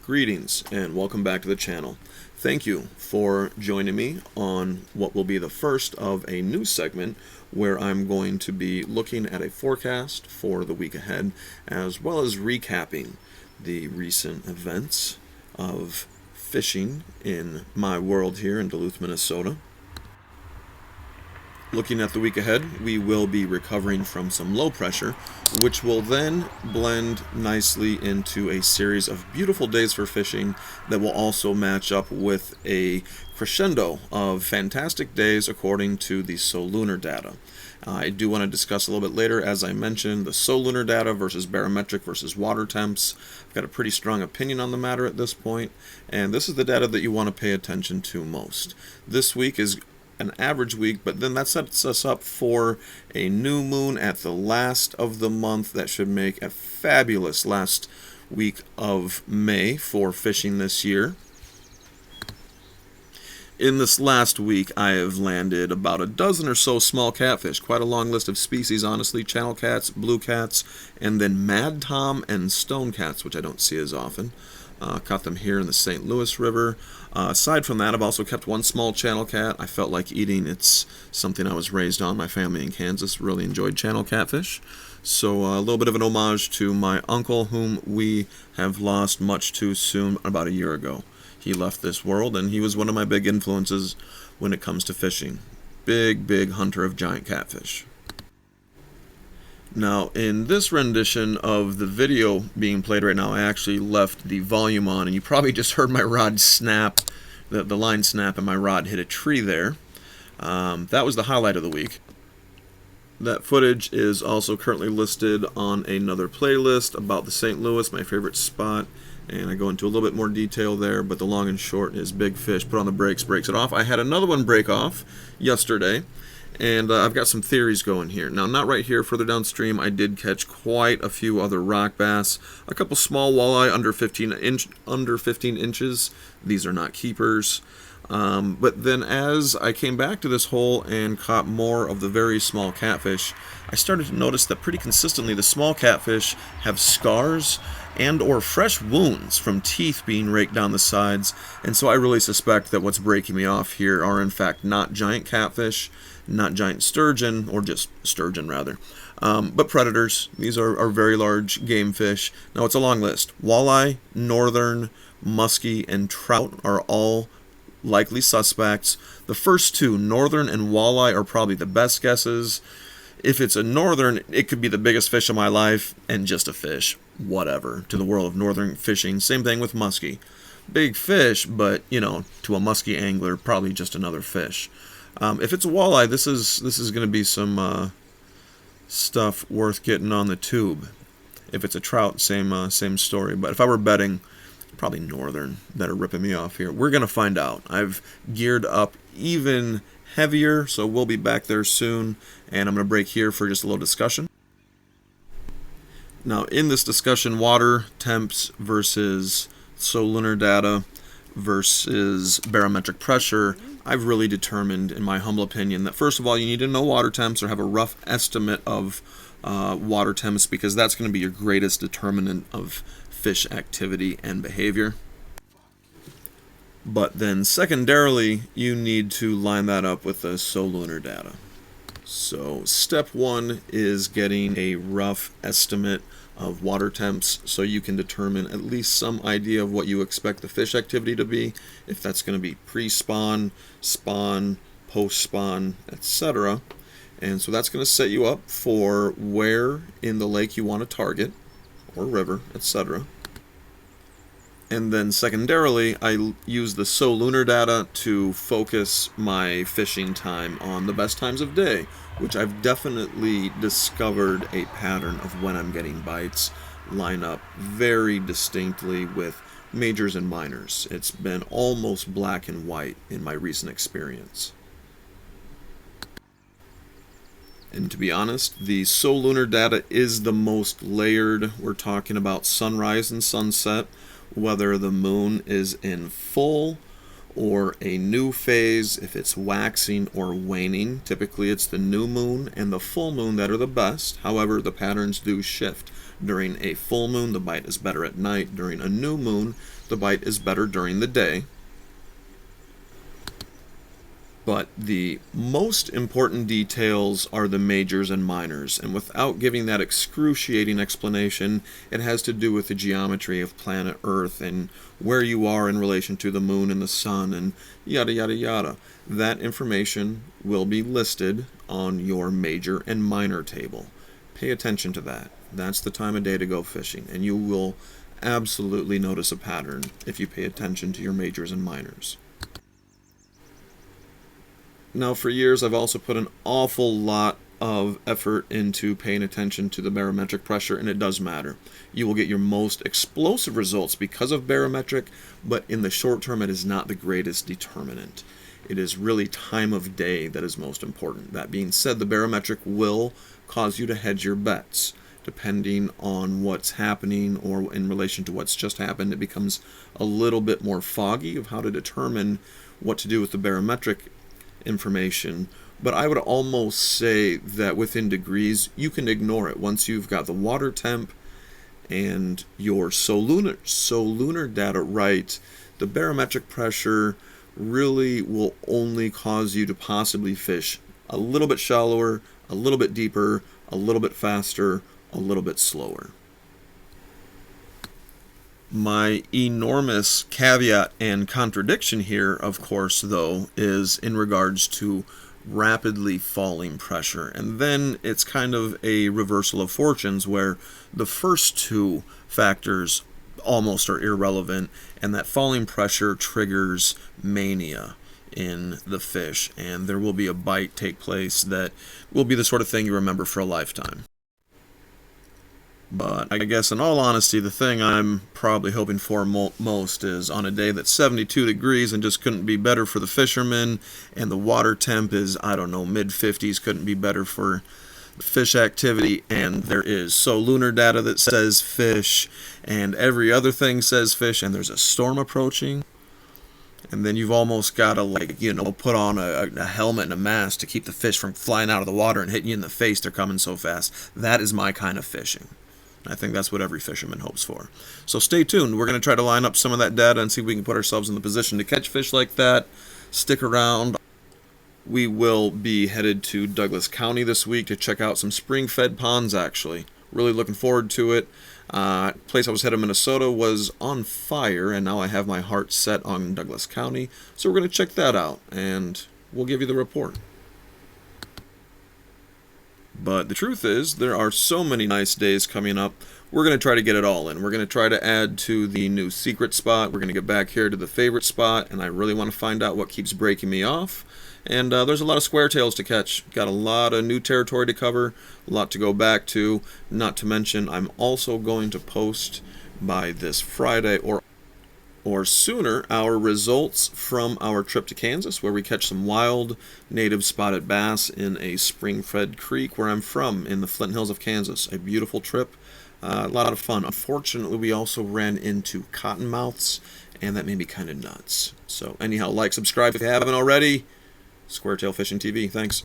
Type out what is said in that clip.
Greetings and welcome back to the channel. Thank you for joining me on what will be the first of a new segment where I'm going to be looking at a forecast for the week ahead, as well as recapping the recent events of fishing in my world here in Duluth, Minnesota. Looking at the week ahead, we will be recovering from some low pressure, which will then blend nicely into a series of beautiful days for fishing that will also match up with a crescendo of fantastic days according to the solunar data. I do want to discuss a little bit later, as I mentioned, the solunar data versus barometric versus water temps. I've got a pretty strong opinion on the matter at this point, and this is the data that you want to pay attention to most. This week is an average week, but then that sets us up for a new moon at the last of the month that should make a fabulous last week of May for fishing this year. In this last week, I have landed about a dozen or so small catfish, quite a long list of species, honestly, channel cats, blue cats, and then mad tom and stone cats, which I don't see as often. Caught them here in the St. Louis River. Aside from that, I've also kept one small channel cat. I felt like eating. It's something I was raised on. My family in Kansas really enjoyed channel catfish. So a little bit of an homage to my uncle, whom we have lost much too soon about a year ago. He left this world, and he was one of my big influences when it comes to fishing. Big hunter of giant catfish. Now, in this rendition of the video being played right now, I actually left the volume on, and you probably just heard my rod snap, the line snap, and my rod hit a tree there. That was the highlight of the week. That footage is also currently listed on another playlist about the St. Louis, my favorite spot, and I go into a little bit more detail there, but the long and short is big fish, put on the brakes, breaks it off. I had another one break off yesterday. And I've got some theories going here. Now, not right here, further downstream, I did catch quite a few other rock bass. A couple small walleye under 15 inches. These are not keepers. But then as I came back to this hole and caught more of the very small catfish, I started to notice that pretty consistently the small catfish have scars and or fresh wounds from teeth being raked down the sides. And so I really suspect that what's breaking me off here are in fact not giant catfish, not giant sturgeon, or just sturgeon rather, but predators. These are very large game fish. Now it's a long list. Walleye, northern, muskie, and trout are all likely suspects. The first two, northern and walleye, are probably the best guesses. If it's a northern, it could be the biggest fish of my life and just a fish. Whatever. To the world of northern fishing, same thing with muskie. Big fish, but you know, to a muskie angler, probably just another fish. If it's a walleye, this is going to be some stuff worth getting on the tube. If it's a trout, same story. But if I were betting, probably northern that are ripping me off here. We're going to find out. I've geared up even heavier, so we'll be back there soon. And I'm going to break here for just a little discussion. Now, in this discussion, water temps versus solunar data versus barometric pressure, I've really determined, in my humble opinion, that first of all, you need to know water temps or have a rough estimate of water temps, because that's going to be your greatest determinant of fish activity and behavior. But then secondarily, you need to line that up with the solunar data. So step one is getting a rough estimate of water temps so you can determine at least some idea of what you expect the fish activity to be, if that's going to be pre-spawn, spawn, post-spawn, etc. And so that's going to set you up for where in the lake you want to target, or river, etc. And then secondarily, I use the solunar data to focus my fishing time on the best times of day, which I've definitely discovered a pattern of when I'm getting bites line up very distinctly with majors and minors. It's been almost black and white in my recent experience. And to be honest, the solunar data is the most layered. We're talking about sunrise and sunset, whether the moon is in full or a new phase if it's waxing or waning. Typically it's the new moon and the full moon that are the best. However, the patterns do shift. During a full moon, the bite is better at night. During a new moon, the bite is better during the day. But the most important details are the majors and minors, and without giving that excruciating explanation, it has to do with the geometry of planet Earth and where you are in relation to the moon and the sun and yada yada yada. That information will be listed on your major and minor table. Pay attention to that. That's the time of day to go fishing, and you will absolutely notice a pattern if you pay attention to your majors and minors. Now, for years, I've also put an awful lot of effort into paying attention to the barometric pressure, and it does matter. You will get your most explosive results because of barometric, but in the short term, it is not the greatest determinant. It is really time of day that is most important. That being said, the barometric will cause you to hedge your bets. Depending on what's happening or in relation to what's just happened, it becomes a little bit more foggy of how to determine what to do with the barometric information, but I would almost say that within degrees you can ignore it. Once you've got the water temp and your solunar data right, the barometric pressure really will only cause you to possibly fish a little bit shallower, a little bit deeper, a little bit faster, a little bit slower. My enormous caveat and contradiction here, of course, though, is in regards to rapidly falling pressure. And then it's kind of a reversal of fortunes where the first two factors almost are irrelevant, and that falling pressure triggers mania in the fish, and there will be a bite take place that will be the sort of thing you remember for a lifetime. But I guess in all honesty, the thing I'm probably hoping for most is on a day that's 72 degrees and just couldn't be better for the fishermen, and the water temp is, I don't know, mid-50s, couldn't be better for fish activity, and there is solunar data that says fish, and every other thing says fish, and there's a storm approaching. And then you've almost got to, put on a helmet and a mask to keep the fish from flying out of the water and hitting you in the face. They're coming so fast. That is my kind of fishing. I think that's what every fisherman hopes for. So stay tuned. We're going to try to line up some of that data and see if we can put ourselves in the position to catch fish like that. Stick around. We will be headed to Douglas County this week to check out some spring-fed ponds, actually. Really looking forward to it. Place I was headed, Minnesota, was on fire, and now I have my heart set on Douglas County. So we're going to check that out, and we'll give you the report. But the truth is, there are so many nice days coming up. We're going to try to get it all in. We're going to try to add to the new secret spot. We're going to get back here to the favorite spot, and I really want to find out what keeps breaking me off. And there's a lot of squaretails to catch. Got a lot of new territory to cover, a lot to go back to. Not to mention, I'm also going to post by this Friday or sooner our results from our trip to Kansas, where we catch some wild native spotted bass in a spring-fed creek where I'm from, in the Flint Hills of Kansas. A beautiful trip, a lot of fun. Unfortunately, we also ran into cottonmouths, and that made me kind of nuts. So anyhow, like, subscribe if you haven't already. Squaretail Fishing TV. Thanks.